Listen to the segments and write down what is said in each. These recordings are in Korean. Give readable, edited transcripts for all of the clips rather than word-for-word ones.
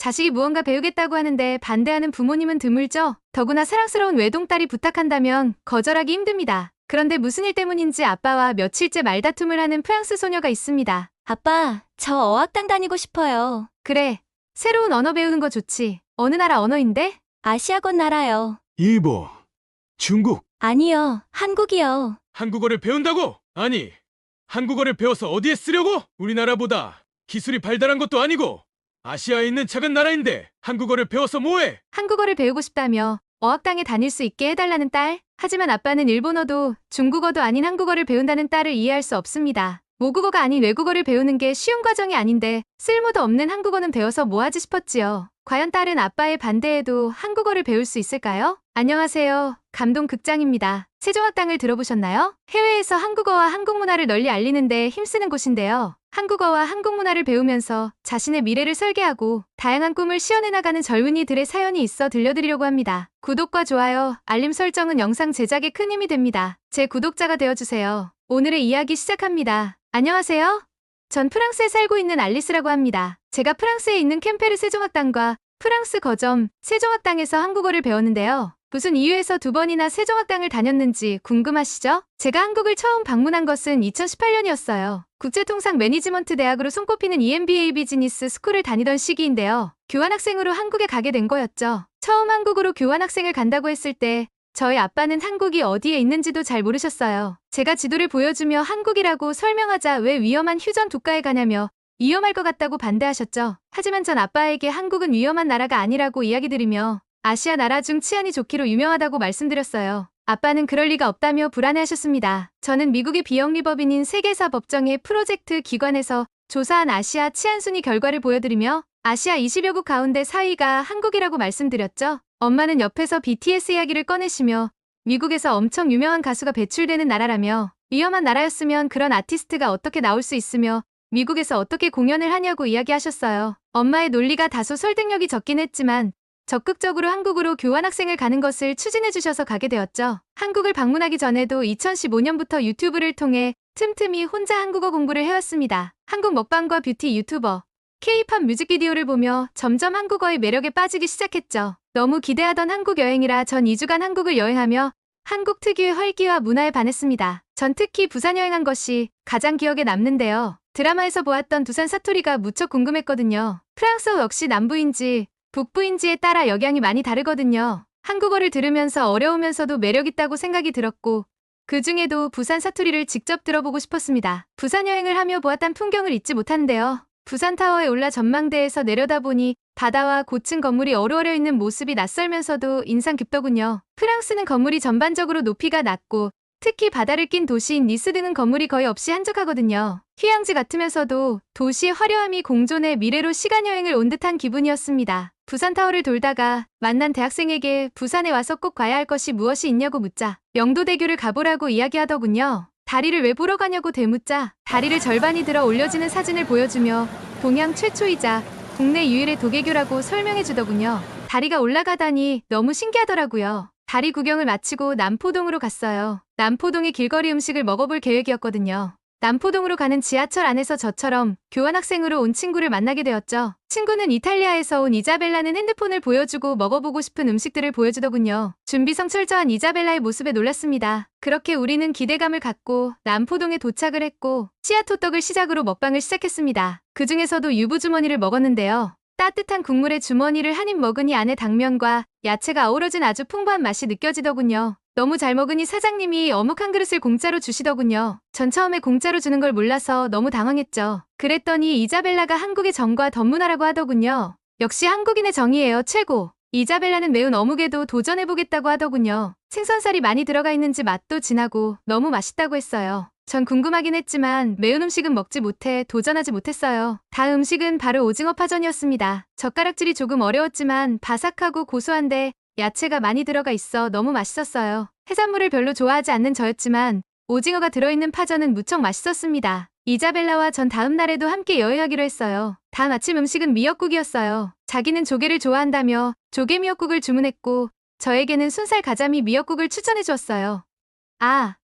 자식이 무언가 배우겠다고 하는데 반대하는 부모님은 드물죠? 더구나 사랑스러운 외동딸이 부탁한다면 거절하기 힘듭니다. 그런데 무슨 일 때문인지 아빠와 며칠째 말다툼을 하는 프랑스 소녀가 있습니다. 아빠, 저 어학당 다니고 싶어요. 그래, 새로운 언어 배우는 거 좋지. 어느 나라 언어인데? 아시아권 나라요. 일본, 중국, 아니요, 한국이요. 한국어를 배운다고? 아니, 한국어를 배워서 어디에 쓰려고? 우리나라보다 기술이 발달한 것도 아니고 아시아에 있는 작은 나라인데 한국어를 배워서 뭐해? 한국어를 배우고 싶다며 어학당에 다닐 수 있게 해달라는 딸? 하지만 아빠는 일본어도 중국어도 아닌 한국어를 배운다는 딸을 이해할 수 없습니다. 모국어가 아닌 외국어를 배우는 게 쉬운 과정이 아닌데 쓸모도 없는 한국어는 배워서 뭐하지 싶었지요. 과연 딸은 아빠의 반대에도 한국어를 배울 수 있을까요? 안녕하세요. 감동극장입니다. 세종학당을 들어보셨나요? 해외에서 한국어와 한국 문화를 널리 알리는데 힘쓰는 곳인데요. 한국어와 한국 문화를 배우면서 자신의 미래를 설계하고 다양한 꿈을 시연해 나가는 젊은이들의 사연이 있어 들려드리려고 합니다. 구독과 좋아요, 알림 설정은 영상 제작에 큰 힘이 됩니다. 제 구독자가 되어주세요. 오늘의 이야기 시작합니다. 안녕하세요. 전 프랑스에 살고 있는 알리스라고 합니다. 제가 프랑스에 있는 캠페르 세종학당과 프랑스 거점 세종학당에서 한국어를 배웠는데요. 무슨 이유에서 2번이나 세종학당을 다녔는지 궁금하시죠? 제가 한국을 처음 방문한 것은 2018년이었어요. 국제통상 매니지먼트 대학으로 손꼽히는 EMBA 비즈니스 스쿨을 다니던 시기인데요. 교환학생으로 한국에 가게 된 거였죠. 처음 한국으로 교환학생을 간다고 했을 때 저희 아빠는 한국이 어디에 있는지도 잘 모르셨어요. 제가 지도를 보여주며 한국이라고 설명하자 왜 위험한 휴전 국가에 가냐며 위험할 것 같다고 반대하셨죠. 하지만 전 아빠에게 한국은 위험한 나라가 아니라고 이야기 드리며 아시아 나라 중 치안이 좋기로 유명하다고 말씀드렸어요. 아빠는 그럴 리가 없다며 불안해하셨습니다. 저는 미국의 비영리법인인 세계사 법정의 프로젝트 기관에서 조사한 아시아 치안 순위 결과를 보여드리며 아시아 20여국 가운데 4위가 한국이라고 말씀드렸죠. 엄마는 옆에서 BTS 이야기를 꺼내시며 미국에서 엄청 유명한 가수가 배출되는 나라라며 위험한 나라였으면 그런 아티스트가 어떻게 나올 수 있으며 미국에서 어떻게 공연을 하냐고 이야기하셨어요. 엄마의 논리가 다소 설득력이 적긴 했지만 적극적으로 한국으로 교환학생을 가는 것을 추진해주셔서 가게 되었죠. 한국을 방문하기 전에도 2015년부터 유튜브를 통해 틈틈이 혼자 한국어 공부를 해왔습니다. 한국 먹방과 뷰티 유튜버, K-팝 뮤직비디오를 보며 점점 한국어의 매력에 빠지기 시작했죠. 너무 기대하던 한국 여행이라 전 2주간 한국을 여행하며 한국 특유의 활기와 문화에 반했습니다. 전 특히 부산 여행한 것이 가장 기억에 남는데요. 드라마에서 보았던 두산 사투리가 무척 궁금했거든요. 프랑스어 역시 남부인지 북부인지에 따라 역양이 많이 다르거든요. 한국어를 들으면서 어려우면서도 매력있다고 생각이 들었고 그 중에도 부산 사투리를 직접 들어보고 싶었습니다. 부산 여행을 하며 보았던 풍경을 잊지 못하는데요. 부산타워에 올라 전망대에서 내려다보니 바다와 고층 건물이 어루어려 있는 모습이 낯설면서도 인상 깊더군요. 프랑스는 건물이 전반적으로 높이가 낮고 특히 바다를 낀 도시인 니스 등은 건물이 거의 없이 한적하거든요. 휴양지 같으면서도 도시의 화려함이 공존해 미래로 시간여행을 온 듯한 기분이었습니다. 부산타워를 돌다가 만난 대학생에게 부산에 와서 꼭 가야 할 것이 무엇이 있냐고 묻자 영도대교를 가보라고 이야기하더군요. 다리를 왜 보러 가냐고 되묻자 다리를 절반이 들어 올려지는 사진을 보여주며 동양 최초이자 국내 유일의 도계교라고 설명해주더군요. 다리가 올라가다니 너무 신기하더라고요. 다리 구경을 마치고 남포동으로 갔어요. 남포동의 길거리 음식을 먹어볼 계획이었거든요. 남포동으로 가는 지하철 안에서 저처럼 교환학생으로 온 친구를 만나게 되었죠. 친구는 이탈리아에서 온 이자벨라는 핸드폰을 보여주고 먹어보고 싶은 음식들을 보여주더군요. 준비성 철저한 이자벨라의 모습에 놀랐습니다. 그렇게 우리는 기대감을 갖고 남포동에 도착을 했고 씨앗호떡을 시작으로 먹방을 시작했습니다. 그 중에서도 유부주머니를 먹었는데요. 따뜻한 국물에 주머니를 한 입 먹으니 안에 당면과 야채가 어우러진 아주 풍부한 맛이 느껴지더군요. 너무 잘 먹으니 사장님이 어묵 한 그릇을 공짜로 주시더군요. 전 처음에 공짜로 주는 걸 몰라서 너무 당황했죠. 그랬더니 이자벨라가 한국의 정과 덧문화라고 하더군요. 역시 한국인의 정이에요. 최고. 이자벨라는 매운 어묵에도 도전해보겠다고 하더군요. 생선살이 많이 들어가 있는지 맛도 진하고 너무 맛있다고 했어요. 전 궁금하긴 했지만 매운 음식은 먹지 못해 도전하지 못했어요. 다음 음식은 바로 오징어 파전이었습니다. 젓가락질이 조금 어려웠지만 바삭하고 고소한데 야채가 많이 들어가 있어 너무 맛있었어요. 해산물을 별로 좋아하지 않는 저였지만 오징어가 들어있는 파전은 무척 맛있었습니다. 이자벨라와 전 다음 날에도 함께 여행하기로 했어요. 다음 아침 음식은 미역국이었어요. 자기는 조개를 좋아한다며 조개 미역국을 주문했고 저에게는 순살 가자미 미역국을 추천해 주었어요.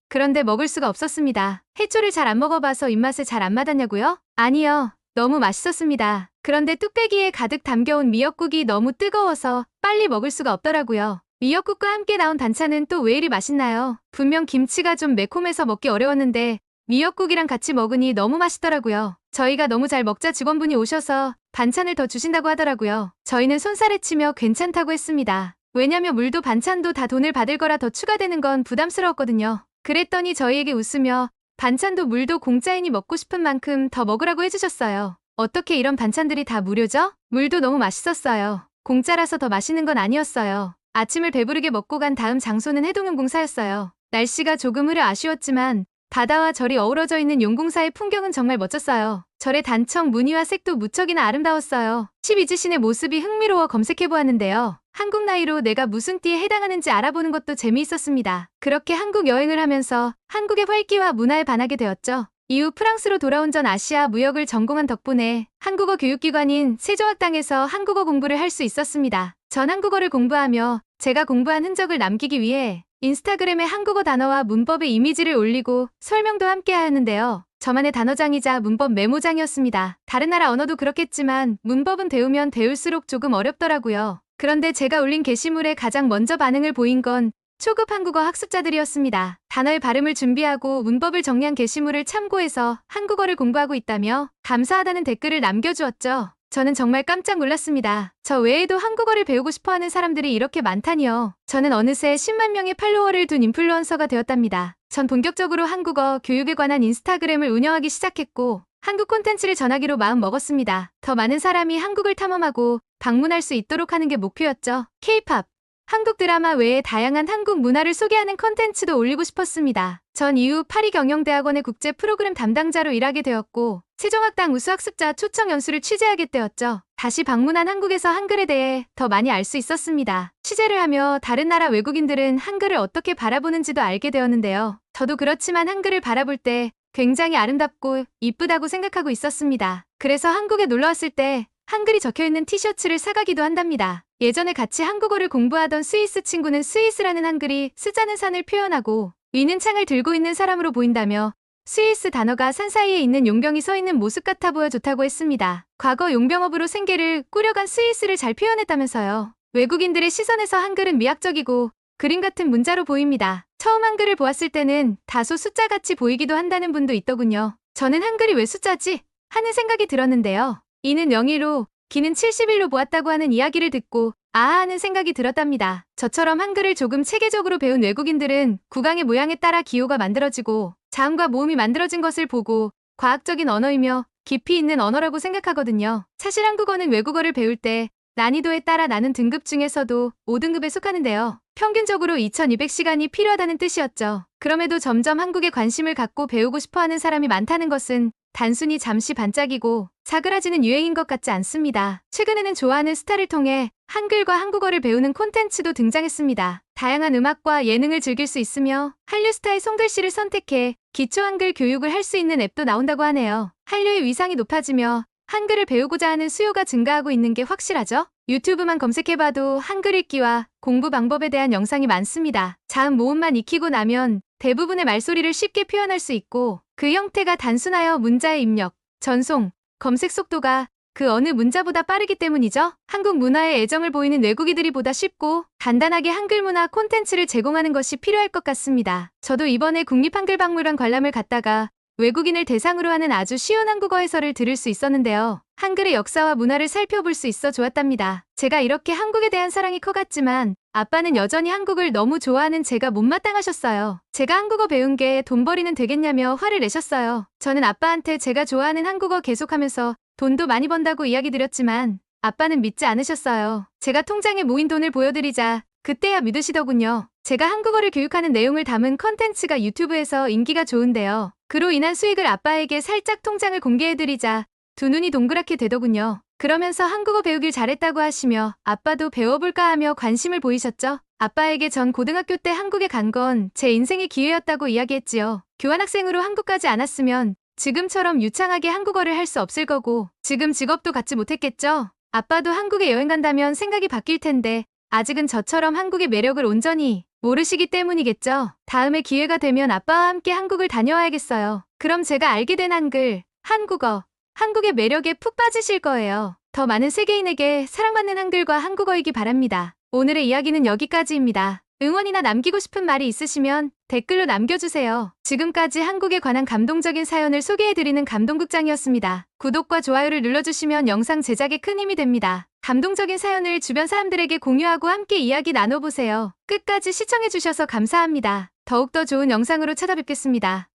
그런데 먹을 수가 없었습니다. 해초를 잘 안 먹어봐서 입맛에 잘 안 맞았냐고요? 아니요. 너무 맛있었습니다. 그런데 뚝배기에 가득 담겨온 미역국이 너무 뜨거워서 빨리 먹을 수가 없더라고요. 미역국과 함께 나온 반찬은 또 왜 이리 맛있나요? 분명 김치가 좀 매콤해서 먹기 어려웠는데 미역국이랑 같이 먹으니 너무 맛있더라고요. 저희가 너무 잘 먹자 직원분이 오셔서 반찬을 더 주신다고 하더라고요. 저희는 손살에 치며 괜찮다고 했습니다. 왜냐면 물도 반찬도 다 돈을 받을 거라 더 추가되는 건 부담스러웠거든요. 그랬더니 저희에게 웃으며 반찬도 물도 공짜이니 먹고 싶은 만큼 더 먹으라고 해주셨어요. 어떻게 이런 반찬들이 다 무료죠? 물도 너무 맛있었어요. 공짜라서 더 맛있는 건 아니었어요. 아침을 배부르게 먹고 간 다음 장소는 해동용 공사였어요. 날씨가 조금 흐려 아쉬웠지만 바다와 절이 어우러져 있는 용궁사의 풍경은 정말 멋졌어요. 절의 단청, 무늬와 색도 무척이나 아름다웠어요. 12지신의 모습이 흥미로워 검색해보았는데요. 한국 나이로 내가 무슨 띠에 해당하는지 알아보는 것도 재미있었습니다. 그렇게 한국 여행을 하면서 한국의 활기와 문화에 반하게 되었죠. 이후 프랑스로 돌아온 전 아시아 무역을 전공한 덕분에 한국어 교육기관인 세종학당에서 한국어 공부를 할 수 있었습니다. 전 한국어를 공부하며 제가 공부한 흔적을 남기기 위해 인스타그램에 한국어 단어와 문법의 이미지를 올리고 설명도 함께 하였는데요. 저만의 단어장이자 문법 메모장이었습니다. 다른 나라 언어도 그렇겠지만 문법은 배우면 배울수록 조금 어렵더라고요. 그런데 제가 올린 게시물에 가장 먼저 반응을 보인 건 초급 한국어 학습자들이었습니다. 단어의 발음을 준비하고 문법을 정리한 게시물을 참고해서 한국어를 공부하고 있다며 감사하다는 댓글을 남겨주었죠. 저는 정말 깜짝 놀랐습니다. 저 외에도 한국어를 배우고 싶어하는 사람들이 이렇게 많다니요. 저는 어느새 10만 명의 팔로워를 둔 인플루언서가 되었답니다. 전 본격적으로 한국어 교육에 관한 인스타그램을 운영하기 시작했고 한국 콘텐츠를 전하기로 마음 먹었습니다. 더 많은 사람이 한국을 탐험하고 방문할 수 있도록 하는 게 목표였죠. K-팝, 한국 드라마 외에 다양한 한국 문화를 소개하는 콘텐츠도 올리고 싶었습니다. 전 이후 파리경영대학원의 국제 프로그램 담당자로 일하게 되었고 세종학당 우수학습자 초청 연수를 취재하게 되었죠. 다시 방문한 한국에서 한글에 대해 더 많이 알 수 있었습니다. 취재를 하며 다른 나라 외국인들은 한글을 어떻게 바라보는지도 알게 되었는데요. 저도 그렇지만 한글을 바라볼 때 굉장히 아름답고 이쁘다고 생각하고 있었습니다. 그래서 한국에 놀러왔을 때 한글이 적혀있는 티셔츠를 사가기도 한답니다. 예전에 같이 한국어를 공부하던 스위스 친구는 스위스라는 한글이 쓰자는 산을 표현하고 위는 창을 들고 있는 사람으로 보인다며 스위스 단어가 산 사이에 있는 용병이 서 있는 모습 같아 보여 좋다고 했습니다. 과거 용병업으로 생계를 꾸려간 스위스를 잘 표현했다면서요. 외국인들의 시선에서 한글은 미학적이고 그림 같은 문자로 보입니다. 처음 한글을 보았을 때는 다소 숫자같이 보이기도 한다는 분도 있더군요. 저는 한글이 왜 숫자지? 하는 생각이 들었는데요. 이는 0일로 기는 70일로 보았다고 하는 이야기를 듣고 아하 하는 생각이 들었답니다. 저처럼 한글을 조금 체계적으로 배운 외국인들은 국왕의 모양에 따라 기호가 만들어지고 자음과 모음이 만들어진 것을 보고 과학적인 언어이며 깊이 있는 언어라고 생각하거든요. 사실 한국어는 외국어를 배울 때 난이도에 따라 나눈 등급 중에서도 5등급에 속하는데요. 평균적으로 2200시간이 필요하다는 뜻이었죠. 그럼에도 점점 한국에 관심을 갖고 배우고 싶어하는 사람이 많다는 것은 단순히 잠시 반짝이고 사그라지는 유행인 것 같지 않습니다. 최근에는 좋아하는 스타를 통해 한글과 한국어를 배우는 콘텐츠도 등장했습니다. 다양한 음악과 예능을 즐길 수 있으며 한류 스타의 손글씨를 선택해 기초 한글 교육을 할 수 있는 앱도 나온다고 하네요. 한류의 위상이 높아지며 한글을 배우고자 하는 수요가 증가하고 있는 게 확실하죠? 유튜브만 검색해봐도 한글 읽기와 공부 방법에 대한 영상이 많습니다. 자음 모음만 익히고 나면 대부분의 말소리를 쉽게 표현할 수 있고 그 형태가 단순하여 문자의 입력, 전송, 검색 속도가 그 어느 문자보다 빠르기 때문이죠. 한국 문화에 애정을 보이는 외국인들이 보다 쉽고 간단하게 한글 문화 콘텐츠를 제공하는 것이 필요할 것 같습니다. 저도 이번에 국립한글박물관 관람을 갔다가 외국인을 대상으로 하는 아주 쉬운 한국어 해설을 들을 수 있었는데요. 한글의 역사와 문화를 살펴볼 수 있어 좋았답니다. 제가 이렇게 한국에 대한 사랑이 커갔지만 아빠는 여전히 한국을 너무 좋아하는 제가 못마땅하셨어요. 제가 한국어 배운 게 돈벌이는 되겠냐며 화를 내셨어요. 저는 아빠한테 제가 좋아하는 한국어 계속하면서 돈도 많이 번다고 이야기 드렸지만 아빠는 믿지 않으셨어요. 제가 통장에 모인 돈을 보여드리자 그때야 믿으시더군요. 제가 한국어를 교육하는 내용을 담은 컨텐츠가 유튜브에서 인기가 좋은데요. 그로 인한 수익을 아빠에게 살짝 통장을 공개해드리자 두 눈이 동그랗게 되더군요. 그러면서 한국어 배우길 잘했다고 하시며 아빠도 배워볼까 하며 관심을 보이셨죠. 아빠에게 전 고등학교 때 한국에 간 건 제 인생의 기회였다고 이야기했지요. 교환학생으로 한국 가지 않았으면 지금처럼 유창하게 한국어를 할 수 없을 거고 지금 직업도 갖지 못했겠죠. 아빠도 한국에 여행 간다면 생각이 바뀔 텐데 아직은 저처럼 한국의 매력을 온전히 모르시기 때문이겠죠. 다음에 기회가 되면 아빠와 함께 한국을 다녀와야겠어요. 그럼 제가 알게 된 한글, 한국어, 한국의 매력에 푹 빠지실 거예요. 더 많은 세계인에게 사랑받는 한글과 한국어이기 바랍니다. 오늘의 이야기는 여기까지입니다. 응원이나 남기고 싶은 말이 있으시면 댓글로 남겨주세요. 지금까지 한국에 관한 감동적인 사연을 소개해드리는 감동극장이었습니다. 구독과 좋아요를 눌러주시면 영상 제작에 큰 힘이 됩니다. 감동적인 사연을 주변 사람들에게 공유하고 함께 이야기 나눠보세요. 끝까지 시청해주셔서 감사합니다. 더욱더 좋은 영상으로 찾아뵙겠습니다.